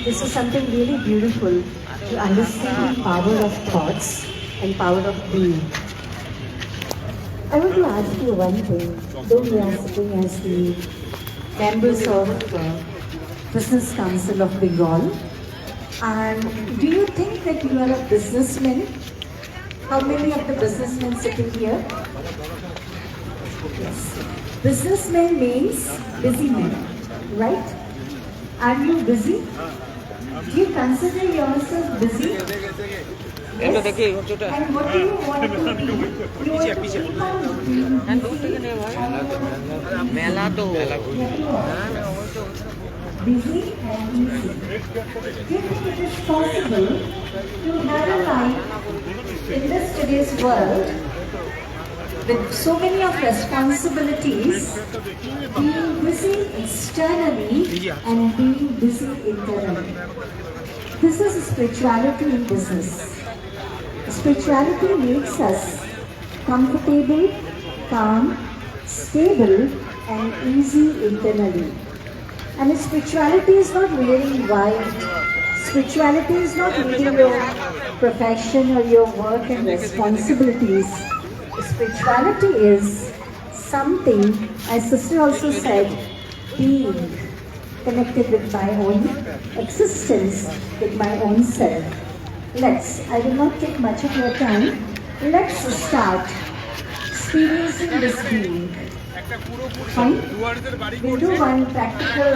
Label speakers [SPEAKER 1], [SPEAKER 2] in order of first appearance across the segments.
[SPEAKER 1] This is something really beautiful to understand the power of thoughts and power of being. I want to ask you one thing, though we are sitting as the members of Business Council of Bengal, and do you think that you are a businessman? How many of the businessmen sitting here? Yes. Businessman means busy man, right? Are you busy? Do you consider yourself busy? Yes. And what do you want to be? You want to keep on being busy and easy. Do you think it is possible to have a life in this today's world with so many of responsibilities, being busy externally and being busy internally? This is spirituality in business. Spirituality makes us comfortable, calm, stable and easy internally. And spirituality is not wearing white. Spirituality is not leaving your profession or your work and responsibilities. Spirituality is something, as sister also said, being connected with my own existence, with my own self. I will not take much of your time. Let's start experiencing this being. Fine? We'll do one practical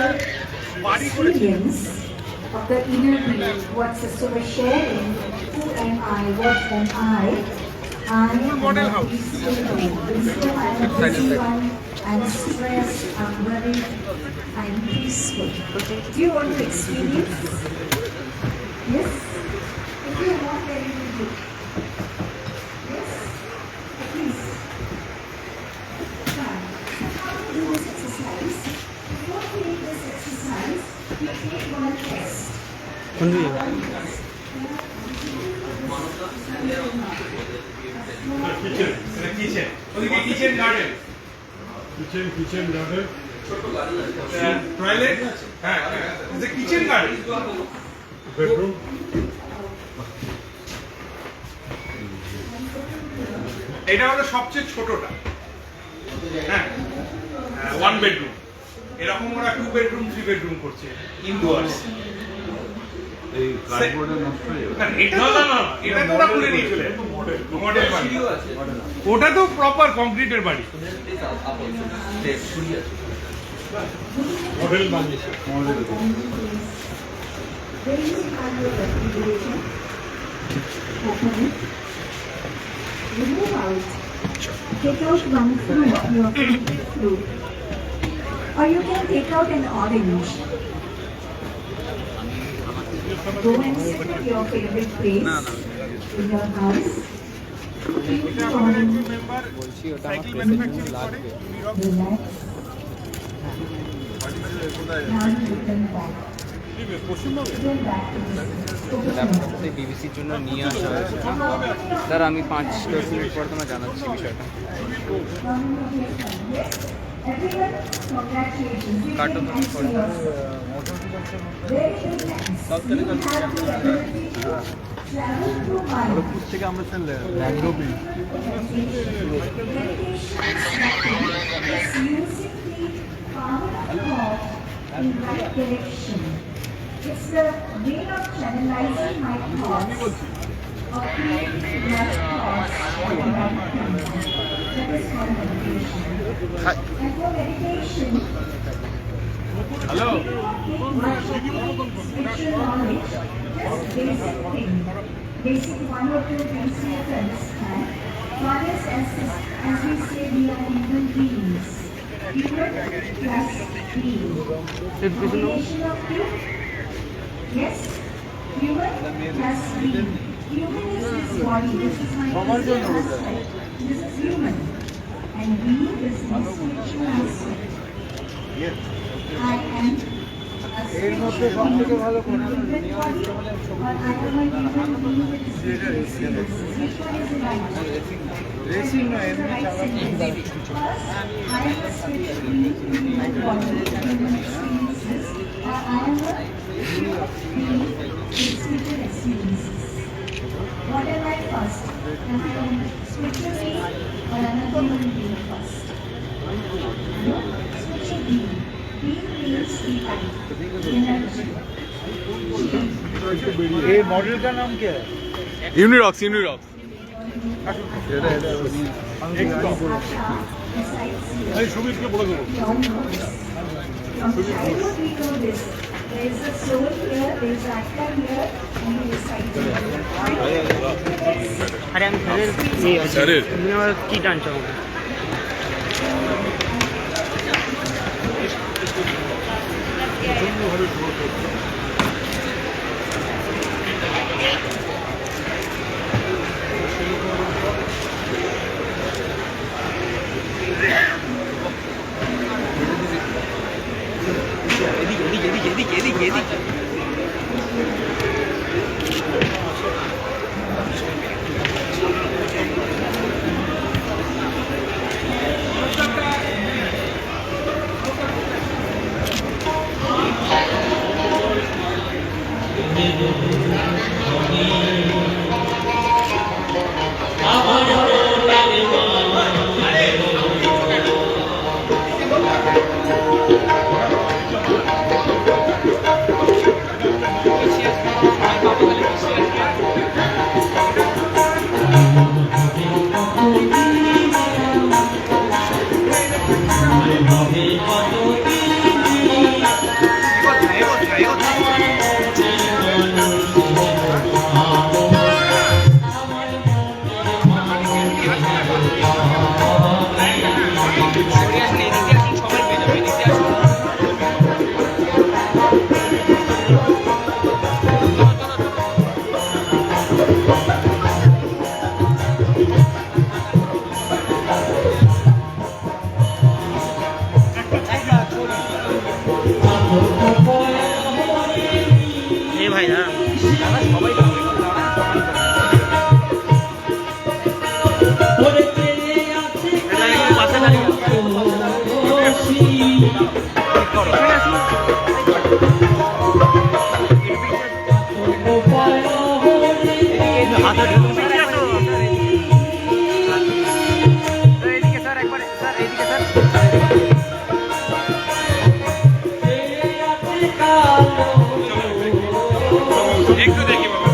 [SPEAKER 1] experience of the inner being, what sister was sharing. Who am I? What am I? I am a peaceful being. I am a busy one. I am stressed. I am worried. I am peaceful. Do you want to experience? Yes? If you want, then you will do. Yes? Please. Now, how to do this exercise? Before we do this exercise, we take one test.
[SPEAKER 2] Kitchen. Kitchen garden. Kitchen garden. Toilet. The kitchen garden. Bedroom. এটা হলো সবচেয়ে ছোটটা। হ্যাঁ, 1 bedroom। এরকম ওরা 2 bedroom 3 bedroom করছে indoors. এই কার্ডবোর্ডের নষ্ট হয়ে যাবে। এটা তো ওরা খুলে নিয়ে চলে মডেল বাড়ি। ওটা তো প্রপার কংক্রিটের বাড়ি। মডেল বানিয়েছে।
[SPEAKER 1] Remove out. Take out one fruit, your favorite fruit. Or you can take out an orange. Go and sit at your favorite place in your house. Take the orange. Relax. Now you can back.
[SPEAKER 3] বিবিসির জন্য নিয়ে আসা হয়েছে sir আমি 5-10 minute পর তোমায় জানাচ্ছি বিষয়টা কাটো তুমি
[SPEAKER 4] খড়গপুর থেকে আমরা mangrove
[SPEAKER 1] It's the way of channelizing my thoughts, of creating my thoughts in the right time. That is called meditation. And for meditation,
[SPEAKER 2] Hello.
[SPEAKER 1] spiritual knowledge, just basic thing, basic 1 or 2 things we have to understand. One is, as we say, we are human beings. Human plus being. Combination of two. Yes, human plus being. Human is this body. This is my physical aspect. This is human. And being is my spiritual aspect. I am a spiritual being with body, or I am a human being with spiritual experience. Which one is the right? Racing no, is the right sentence. First, I am a spiritual being with body, human experiences, or I am a Switcher SUVs. What am I first? Am I on switcher A or another one being first? No, switcher B. B means E-type. Energy.
[SPEAKER 4] ये model का नाम क्या है?
[SPEAKER 3] यूनिरॉक्स यूनिरॉक्स
[SPEAKER 4] नहीं सुमित के बोला करो।
[SPEAKER 1] How would we know this? There is a soul here, there is actor here, and there is side here.
[SPEAKER 5] আরে আমি স্যারের তুমি আমার কি টানছো আমাকে? ভাই না সবাই পাশে দাঁড়িয়ে এদিকে স্যার একবারে স্যার এদিকে স্যার
[SPEAKER 2] একটু দেখি বাবা।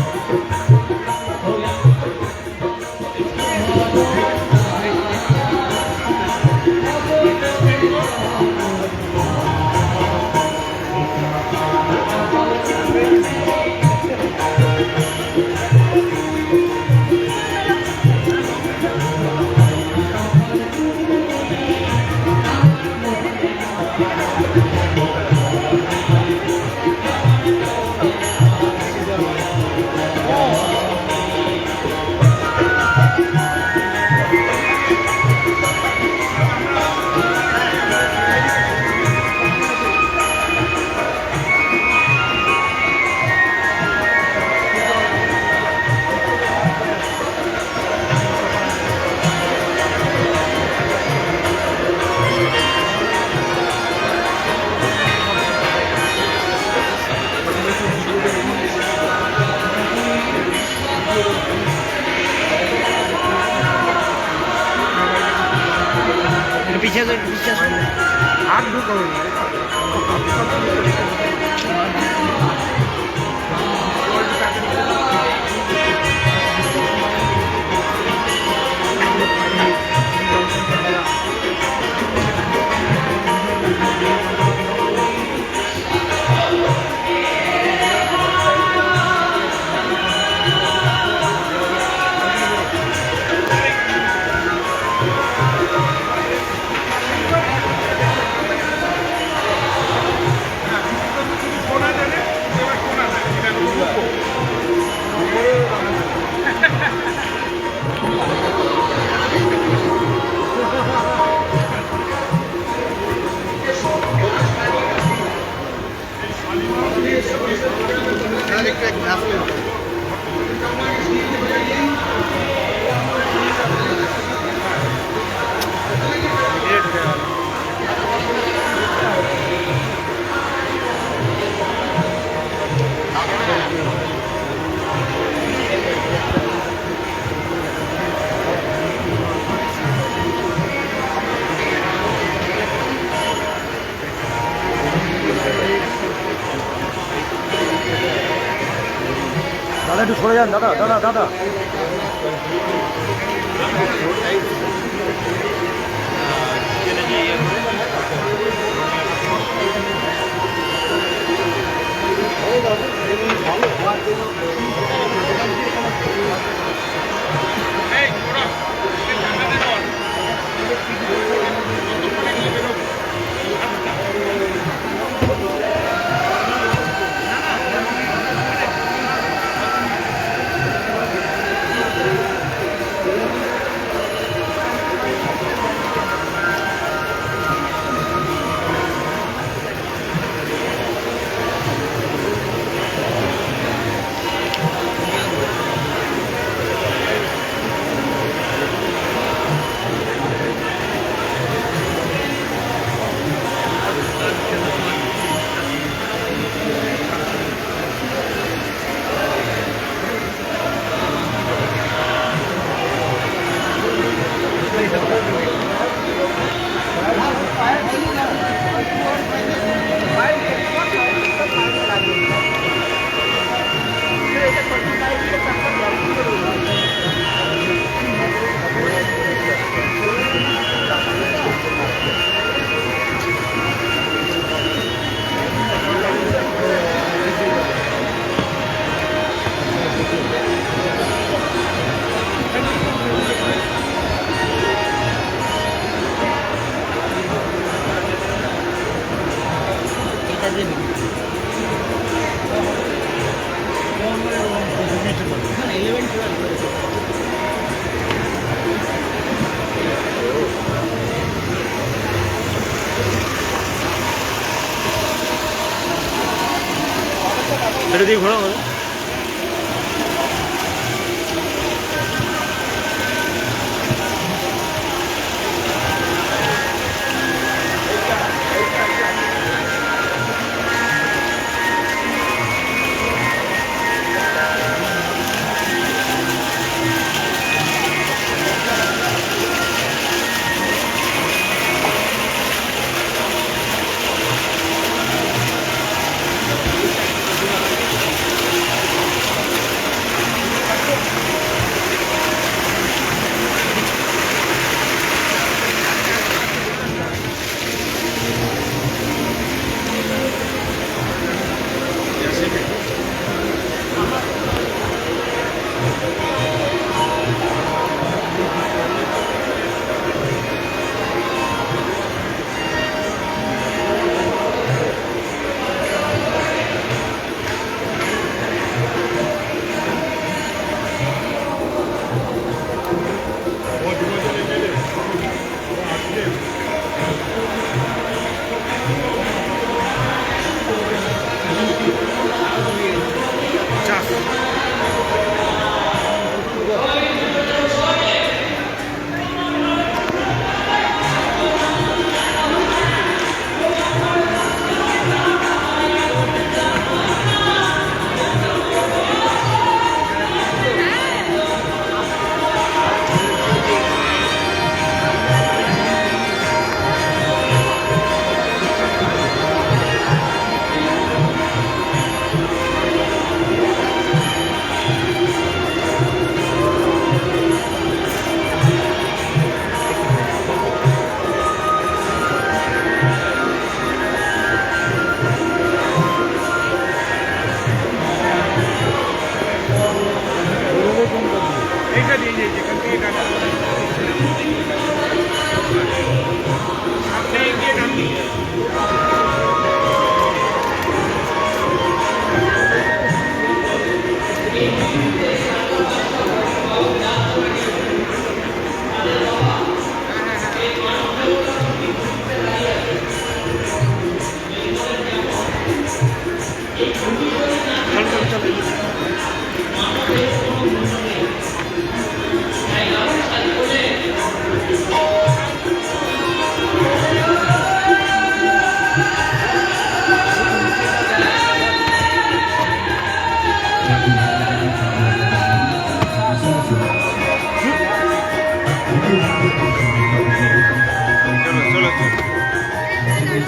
[SPEAKER 5] पीछे से हाथ धो करो
[SPEAKER 4] দাদা একটু সরে যান দাদা দাদা দাদা এটা দিয়ে ঘোরাও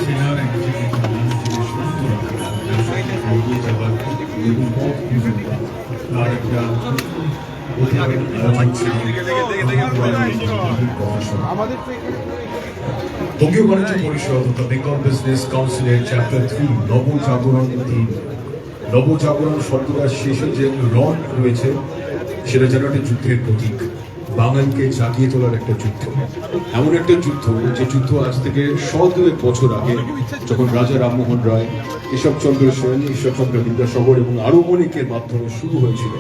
[SPEAKER 6] Señora, তার একটা বঙ্গীয় বাণিজ্য পরিষদ অর্থাৎ বেঙ্গল বিজনেস কাউন্সিলের চ্যাপ্টার 3 নবজাগরণ 3। নবজাগরণ শব্দটার শেষে যে রন রয়েছে সেটা যেন একটা যুদ্ধের প্রতীক, বাঙালিকে জাগিয়ে তোলার একটা যুদ্ধ। এমন একটা যুদ্ধ যে যুদ্ধ আজ থেকে 100 বছর আগে যখন রাজা রামমোহন রায়, কেশবচন্দ্র সেন, ঈশ্বরচন্দ্র বিদ্যাসাগর এবং আরো অনেকের মাধ্যমে শুরু হয়েছিল।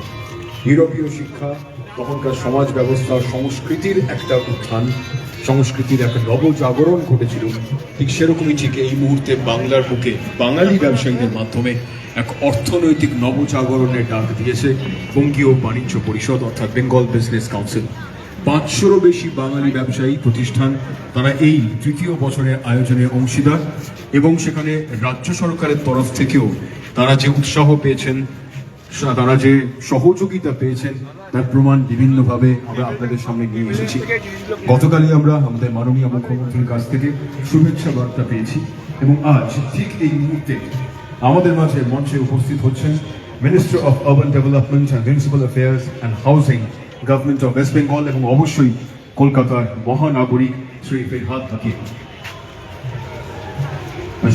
[SPEAKER 6] ইউরোপীয় শিক্ষা, তখনকার সমাজ ব্যবস্থা, সংস্কৃতির একটা উত্থান, সংস্কৃতির একটা নবজাগরণ ঘটেছিল। ঠিক সেরকমই ঠিক এই মুহূর্তে বাংলার বুকে বাঙালি ব্যবসায়ীদের মাধ্যমে এক অর্থনৈতিক নবজাগরণের ডাক দিয়েছে বঙ্গীয় বাণিজ্য পরিষদ অর্থাৎ বেঙ্গল বিজনেস কাউন্সিল। 500-রও বেশি বাঙালি ব্যবসায়ী প্রতিষ্ঠান তারা এই তৃতীয় বছরের আয়োজনে অংশীদার, এবং সেখানে রাজ্য সরকারের তরফ থেকেও তারা যে উৎসাহ পেয়েছেন, তারা যে সহযোগিতা পেয়েছেন তার প্রমাণ বিভিন্নভাবে আমরা আপনাদের সামনে নিয়ে এসেছি। গতকালই আমরা আমাদের মাননীয় মুখ্যমন্ত্রীর কাছ থেকে শুভেচ্ছা বার্তা পেয়েছি, এবং আজ ঠিক এই মুহূর্তে আমাদের মাঝে মঞ্চে উপস্থিত হচ্ছেন minister of urban development and municipal affairs and housing, government of West Bengal, এবং অবশ্যই কলকাতার মহানাগরিক শ্রী ফিরহাদ হাকিম।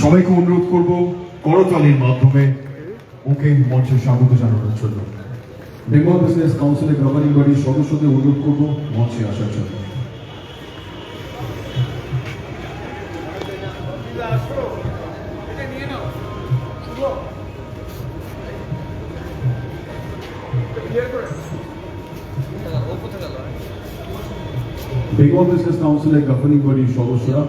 [SPEAKER 6] সবাইকে অনুরোধ করব করতালির মাধ্যমে ওকে মঞ্চে স্বাগত জানানোর জন্য। বেঙ্গল বিজনেস কাউন্সিলের গভর্নিং বডির সদস্যদের অনুরোধ করব মঞ্চে আসার জন্য। বেঙ্গল বিজনেস কাউন্সিলের গভর্নিং বডির সদস্যরা,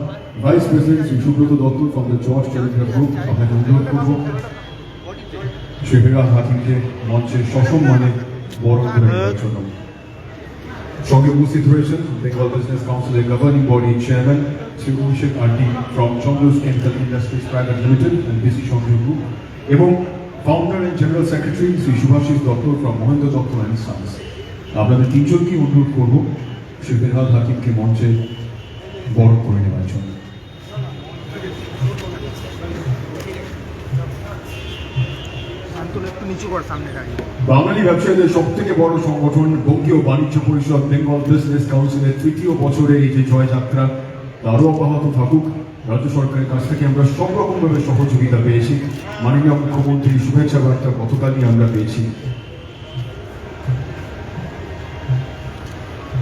[SPEAKER 6] vice president Shri Subrata Dutta from the George Telegraph group, আপনাকে অনুরোধ করব শ্রী ফিরহাদ হাকিমকে মঞ্চে সসম্মানে বরণ করে নেওয়ার জন্য। সঙ্গে উপস্থিত রয়েছেন বেঙ্গল বিজনেস কাউন্সিলের governing body chairman Shri Abhishek আরটি from Chandras chemical industries private limited and BC সংযোগ গ্রুপ, এবং founder and general secretary Shri Shubhashis Dutta from Mahendra Dutta and sons. আপনাদের তিনজনকে অনুরোধ করব শ্রী ফিরহাদ হাকিমকে মঞ্চে বরণ করে নেওয়ার জন্য। বাঙালি ব্যবসায়ীদের সব থেকে বড় সংগঠন বঙ্গীয় বাণিজ্য পরিষদ বেঙ্গল বিজনেস কাউন্সিলের তৃতীয় বছরে এই যে জয়যাত্রা তারও অব্যাহত থাকুক। রাজ্য সরকারের কাছ থেকে আমরা সব রকমভাবে সহযোগিতা পেয়েছি। মাননীয় মুখ্যমন্ত্রীর শুভেচ্ছা বার্তা গতকালই আমরা পেয়েছি।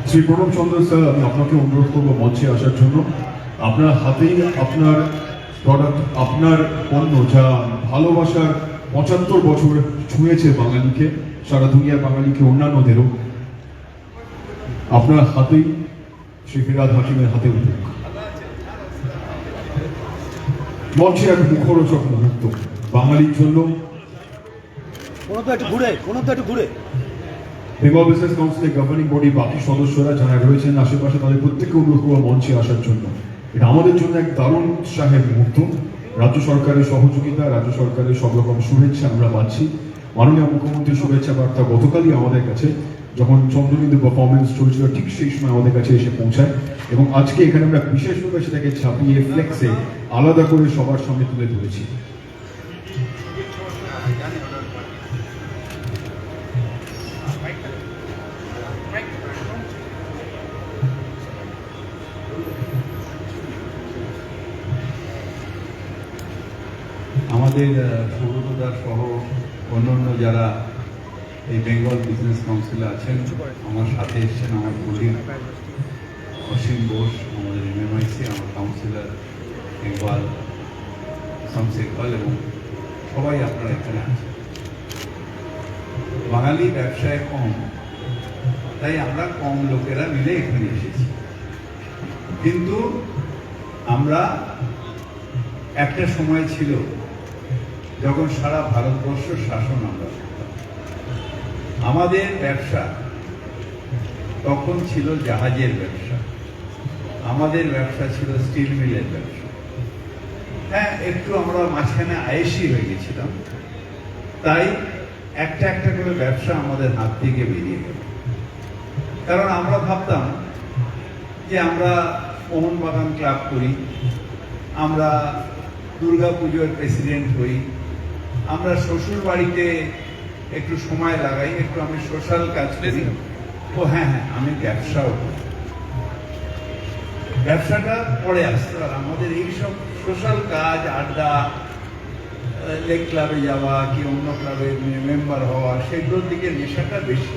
[SPEAKER 6] শ্রী প্রণব চন্দ্র স্যার, আমি আপনাকে অনুরোধ করবো মঞ্চে আসার জন্য। আপনার হাতেই আপনার প্রোডাক্ট, আপনার পণ্য, যা ভালোবাসার 75 বছর ছুঁয়েছে বাঙালিকে, সারা দুনিয়ার বাঙালিকে, অন্যান্যদেরও, আপনার হাতেই শ্রী ফিরহাদ হাকিমের হাতে উঠুক। মঞ্চে এক মুখরোচক মুহূর্ত বাঙালির জন্য। বেঙ্গল বিজনেস কাউন্সিলের গভর্নিং বডি বাকি সদস্যরা যারা রয়েছেন আশেপাশে, তাদের প্রত্যেককে অনুরোধ করবো মঞ্চে আসার জন্য। এটা আমাদের জন্য এক দারুণ উৎসাহের মুহূর্ত। রাজ্য সরকারের সহযোগিতা, রাজ্য সরকারের সব রকম শুভেচ্ছা আমরা পাচ্ছি। মাননীয় মুখ্যমন্ত্রীর শুভেচ্ছা বার্তা গতকালই আমাদের কাছে, যখন চন্দ্রবিন্দু পারফরমেন্স চলছিল, ঠিক সেই সময় আমাদের কাছে এসে পৌঁছায়, এবং আজকে এখানে আমরা বিশেষভাবে সেটাকে ছাপিয়ে ফ্লেক্সে আলাদা করে সবার সামনে তুলে ধরেছি।
[SPEAKER 7] আমাদের সৌরভদা সহ অন্যান্য যারা এই বেঙ্গল বিজনেস কাউন্সিলে আছেন, আমার সাথে এসছেন আমার কলিগ অসীম বোস, আমাদের এমএমআইসি, আমার কাউন্সিলর ইকবাল শামস ইকবাল, এবং সবাই আপনারা এখানে আছেন। বাঙালি ব্যবসায় কম, তাই আমরা কম লোকেরা মিলে এখানে এসেছি, কিন্তু আমরা একটা সময় ছিল যখন সারা ভারতবর্ষ শাসন আমরা করতাম। আমাদের ব্যবসা তখন ছিল জাহাজের ব্যবসা, আমাদের ব্যবসা ছিল স্টিল মিলের ব্যবসা। হ্যাঁ, একটু আমরা মাঝখানে আয়েসি হয়ে গেছিলাম, তাই একটা একটা করে ব্যবসা আমাদের হাত থেকে বেরিয়ে গেল। কারণ আমরা ভাবতাম যে আমরা মোহনবাগান ক্লাব করি, আমরা দুর্গা পুজোর প্রেসিডেন্ট হই, আমরা শ্বশুর বাড়িতে একটু সময় লাগাই, একটু আমি সোশ্যাল কাজ করি। ও হ্যাঁ হ্যাঁ, আমি ব্যবসাও করি। ব্যবসাটা পরে আসতে পারে, আমাদের এইসব সোশ্যাল কাজ, আড্ডা, লেক ক্লাবে যাওয়া কি অন্য ক্লাবে মেম্বার হওয়া, সেগুলোর দিকে নেশাটা বেশি।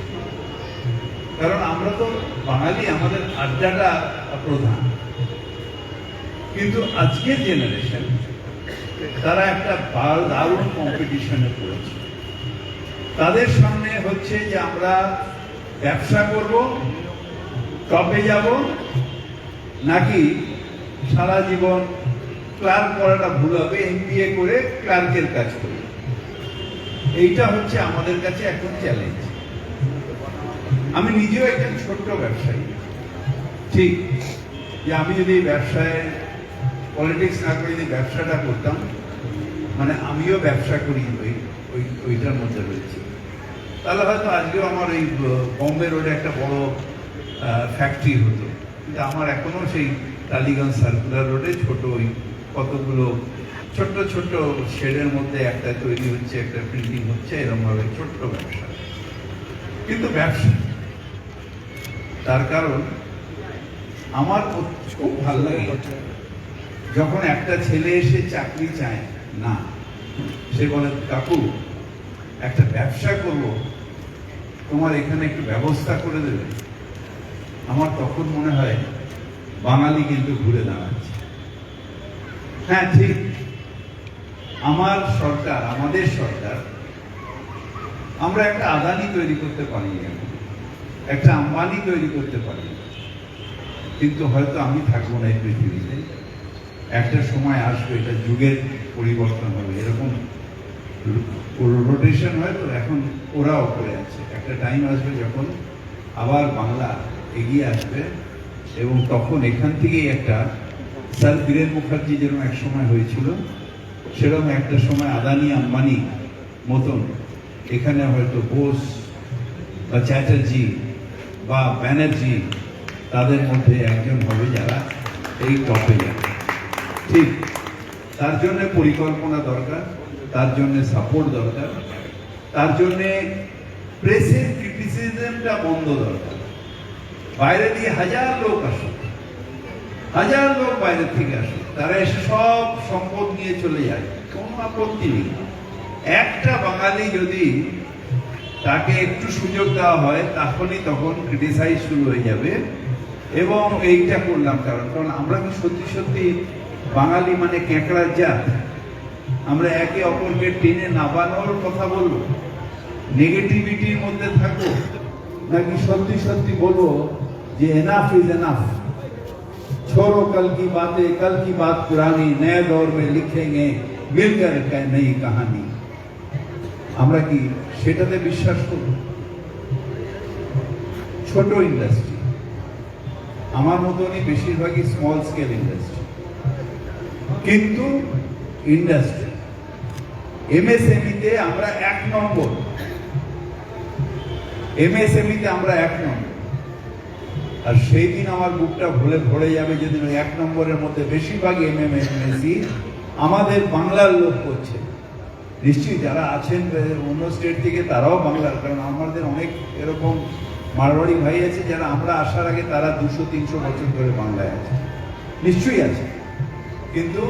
[SPEAKER 7] কারণ আমরা তো বাঙালি, আমাদের আড্ডাটা প্রধান। কিন্তু আজকের জেনারেশন তারা একটা দারুণ কম্পিটিশনে পড়েছে। তাদের সামনে হচ্ছে যে আমরা ব্যবসা করব, টপে যাব, নাকি সারা জীবন ক্লার্ক করাটা ভুল হবে, এমবিএ করে ক্লার্কের কাজ করব। এইটা হচ্ছে আমাদের কাছে এখন চ্যালেঞ্জ। আমি নিজেও একজন ছোট্ট ব্যবসায়ী, ঠিক যে আমি যদি ব্যবসায় পলিটিক্স না করে যদি ব্যবসাটা করতাম, মানে আমিও ব্যবসা করি ওইটার মধ্যে রয়েছি, তাহলে হয়তো আজকেও আমার এই বম্বে রোডে একটা বড় ফ্যাক্টরি হতো। কিন্তু আমার এখনো সেই টালিগঞ্জ সার্কুলার রোডে ছোট ওই কতগুলো ছোট্ট ছোট্ট শেডের মধ্যে একটা তৈরি হচ্ছে, একটা প্রিন্টিং হচ্ছে, এরকম ভাবে ছোট্ট ব্যবসা। কিন্তু ব্যবসা, তার কারণ আমার খুব ভালো লাগে যখন একটা ছেলে এসে চাকরি চায় না, সে বলে কাকু একটা ব্যবসা করব, তোমার এখানে একটু ব্যবস্থা করে দেবে। আমার তখন মনে হয় বাঙালি কিন্তু ঘুরে দাঁড়াচ্ছে। হ্যাঁ ঠিক, আমার সরকার, আমাদের সরকার, আমরা একটা আদানি তৈরি করতে পারি, একটা আম্বানি তৈরি করতে পারি, কিন্তু হয়তো আমি থাকবো না এই পৃথিবীতে। একটা সময় আসবে, এটা যুগের পরিবর্তন হবে, এরকম রোটেশন হয়। তো এখন ওরাও করে আছে, একটা টাইম আসবে যখন আবার বাংলা এগিয়ে আসবে, এবং তখন এখান থেকেই একটা স্যার বীরেন মুখার্জি যেরকম এক সময় হয়েছিল, সেরকম একটা সময় আদানি আম্বানি মতন এখানে হয়তো বোস বা চ্যাটার্জি বা ব্যানার্জি তাদের মধ্যে একজন হবে যারা এই টপে যাবে। ঠিক, তার জন্য পরিকল্পনা দরকার, তার জন্য সাপোর্ট দরকার, তার জন্য প্রেসের ক্রিটিসিজমটা বন্ধ দরকার। বাইরে দিয়ে হাজার লোক আসুক, হাজার লোক বাইরে থেকে আসুক, তারা এসে সব সম্পদ নিয়ে চলে যায়, কোনো আপত্তি নেই। একটা বাঙালি যদি তাকে একটু সুযোগ দেওয়া হয়, তাহলেই তখন ক্রিটিসাইজ শুরু হয়ে যাবে। এবং এইটা করলাম কারণ আমরা কি সত্যি সত্যি বাঙালি মানে ক্যাঁকড়ার জাত? আমরা একে অপরকে টেনে নাবানোর কথা বলবো, নেগেটিভিটির মধ্যে থাকবো, নাকি সত্যি সত্যি বলবো যে এনাফ ইজ এনাফ, छोड़ो कल की बात पुरानी, नए दौर में लिखेंगे मिलकर नई कहानी। আমরা কি সেটাতে বিশ্বাস করব? ছোট ইন্ডাস্ট্রি, আমার মতনই বেশিরভাগই স্মল স্কেল ইন্ডাস্ট্রি, কিন্তু ইন্ডাস্ট্রি এমএসএমইতে আমরা 1 নম্বর, এমএসএমইতে আমরা 1 নম্বর। আর সেই দিন আমার বুকটা ভরে যাবে যদি 1 নম্বরের মধ্যে বেশিরভাগই এমএসএমই আমাদের বাংলার লোক করছে। নিশ্চয়ই যারা আছেন অন্য স্টেট থেকে তারাও বাংলার, কারণ আমাদের অনেক এরকম মারওয়াড়ি ভাই আছে যারা আমরা আসার আগে তারা 200-300 বছর ধরে বাংলায় আছে, নিশ্চয়ই আছে। কিন্তু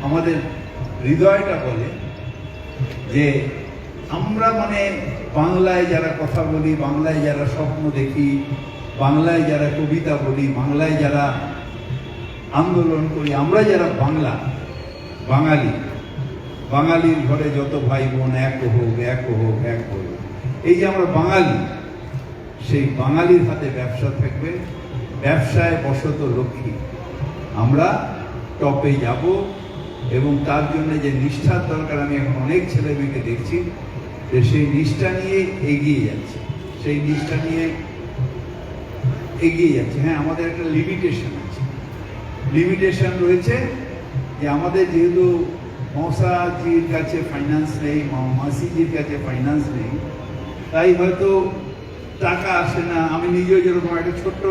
[SPEAKER 7] আমাদের হৃদয়টা বলে যে আমরা মানে বাংলায় যারা কথা বলি, বাংলায় যারা স্বপ্ন দেখি, বাংলায় যারা কবিতা বলি, বাংলায় যারা আন্দোলন করি, আমরা যারা বাঙালি, বাঙালির ঘরে যত ভাই বোন এক হোক, এক হোক, এক হোক, এই যে আমরা বাঙালি, সেই বাঙালির হাতে ব্যবসা থাকবে, ব্যবসায় বসত লক্ষ্মী। আমরা টপে যাব, এবং তার জন্য যে নিষ্ঠার দরকার, আমি এখন অনেক ছেলে মেয়েকে দেখছি যে সেই নিষ্ঠা নিয়ে এগিয়ে যাচ্ছে, সেই নিষ্ঠা নিয়ে এগিয়ে যাচ্ছে। হ্যাঁ, আমাদের একটা লিমিটেশন আছে, লিমিটেশন রয়েছে যে আমাদের যেহেতু মৌসাজির কাছে ফাইন্যান্স নেই, মাসিজির কাছে ফাইন্যান্স নেই, তাই হয়তো টাকা আসে না। আমি নিজেও যেরকম একটা ছোট্ট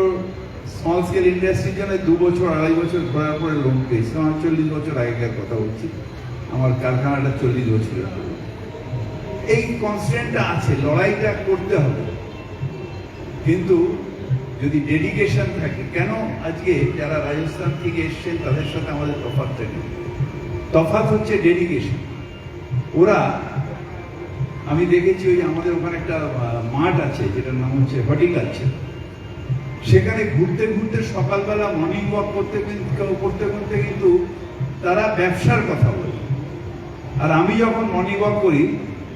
[SPEAKER 7] স্মল স্কেল ইন্ডাস্ট্রির জন্য 2 বছর 2.5 বছর ঘোরার পরে লোন পেয়েছি। আমার 40 বছর আগেকার কথা বলছি, আমার কারখানাটা 40 বছরের। এই কনস্ট্যান্টটা আছে, লড়াইটা করতে হবে। কিন্তু যদি ডেডিকেশন থাকে, কেন আজকে যারা রাজস্থান থেকে এসছেন তাদের সাথে আমাদের তফাৎটা নেই, তফাৎ হচ্ছে ডেডিকেশন। ওরা, আমি দেখেছি ওই আমাদের ওখানে একটা মাঠ আছে যেটার নাম হচ্ছে হর্টিকালচার, সেখানে ঘুরতে ঘুরতে সকালবেলা মর্নিং ওয়াক করতে করতে কিন্তু তারা ব্যবসার কথা বলে। আর আমি যখন মর্নিং ওয়াক করি,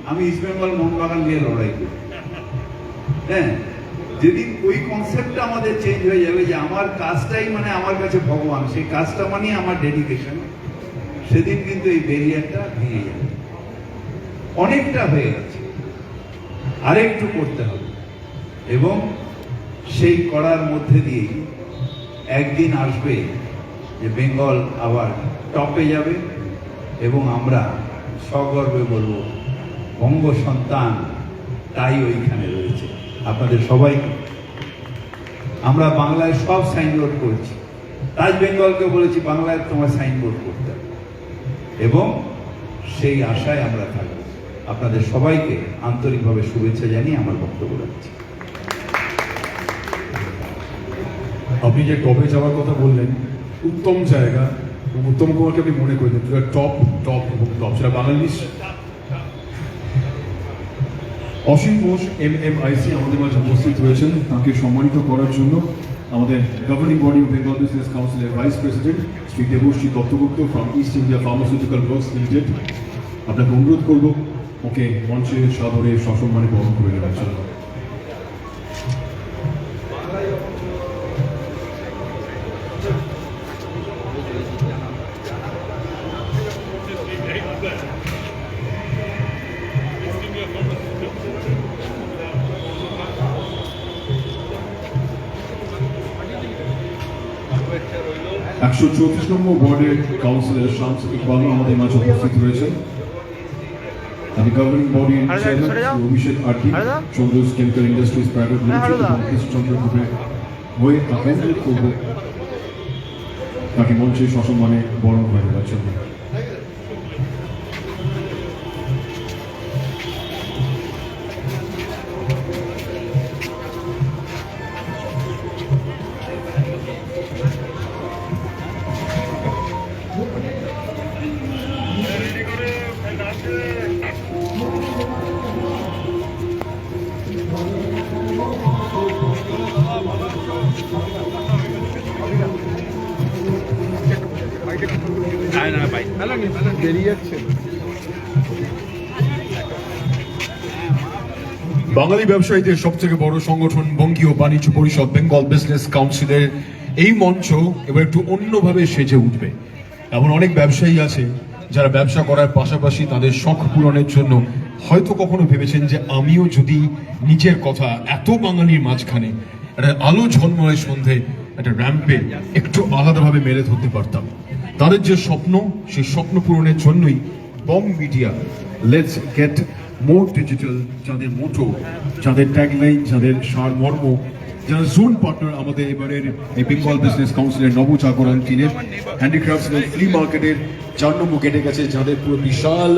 [SPEAKER 7] আমি ইস্ট বেঙ্গল মোহনবাগান নিয়ে লড়াই করি। হ্যাঁ, যেদিন ওই কনসেপ্টটা আমাদের চেঞ্জ হয়ে যাবে যে আমার কাজটাই মানে আমার কাছে ভগবান, সেই কাজটা মানে আমার ডেডিকেশন, সেদিন কিন্তু এই ব্যারিয়ারটা ভেঙে যাবে। অনেকটা হয়ে গেছে, আরেকটু করতে হবে, এবং সেই করার মধ্যে দিয়েই একদিন আসবে যে বেঙ্গল আবার টপে যাবে, এবং আমরা সগর্বে বলবো বঙ্গ সন্তান তাই ওইখানে রয়েছে। আপনাদের সবাইকে আমরা বাংলায় সব সাইনবোর্ড করেছি, তাজ বেঙ্গলকে বলেছি বাংলায় তোমার সাইনবোর্ড করতে হবে, এবং সেই আশায় আমরা থাকব। আপনাদের সবাইকে আন্তরিকভাবে শুভেচ্ছা জানিয়ে আমার বক্তব্য রাখছি।
[SPEAKER 6] আপনি যে টপে যাওয়ার কথা বললেন, উত্তম জায়গা এবং উত্তম কুমারকে আপনি মনে করে দেন টপ টপ এবং টপ, সেটা বাঙালির। অসীম ঘোষ MMIC আমাদের মাঝে উপস্থিত রয়েছেন। তাকে সম্মানিত করার জন্য আমাদের governing body of Bengal business কাউন্সিলের vice president Shri Debashree Dattagupta from East India pharmaceutical works limited, আপনাকে অনুরোধ করব ওকে মঞ্চে সাদরে সসম্মানে বরণ করে নেওয়ার জন্য। একশো 34 নম্বর ওয়ার্ডের কাউন্সিলর শামস ইকবাল আমাদের মাঝে উপস্থিত রয়েছেন। আমি গভর্নিং বডি চেয়ারম্যান অভিষেক আর্থি চন্দ্রস কেমিক্যাল ইন্ডাস্ট্রিজ প্রাইভেট লিমিটেড এবং কৃষ্ণচন্দ্র গ্রুপের হয়ে অনুরোধ করব তাকে মঞ্চে সসম্মানে বরণ করে দেওয়ার জন্য। বাঙালি ব্যবসায়ীদের সবথেকে বড় সংগঠন বঙ্গীয় বাণিজ্য পরিষদ বেঙ্গল বিজনেস কাউন্সিলের এই মঞ্চ এবার একটু অন্যভাবে সেজে উঠবে। এমন অনেক ব্যবসায়ী আছে যারা ব্যবসা করার পাশাপাশি তাদের শখ পূরণের জন্য হয়তো কখনো ভেবেছেন যে আমিও যদি নিজের কথা এত বাঙালির মাঝখানে একটা আলো ঝলময় সন্ধে একটা র্যাম্পে একটু আলাদাভাবে মেলে ধরতে পারতাম। তাদের যে স্বপ্ন, সেই স্বপ্ন পূরণের জন্যই Bong media let's get more digital, যাদের মোটো, যাদের ট্যাগলাইন, যাদের সারমর্ম, যারা জোন পার্টনার আমাদের এবারের এই বেঙ্গল বিজনেস কাউন্সিলের নবজাগরণ টিমের হ্যান্ডিক্রাফটস ফ্লি মার্কেটের 4 নম্বর গেটে গেছে, যাদের পুরো বিশাল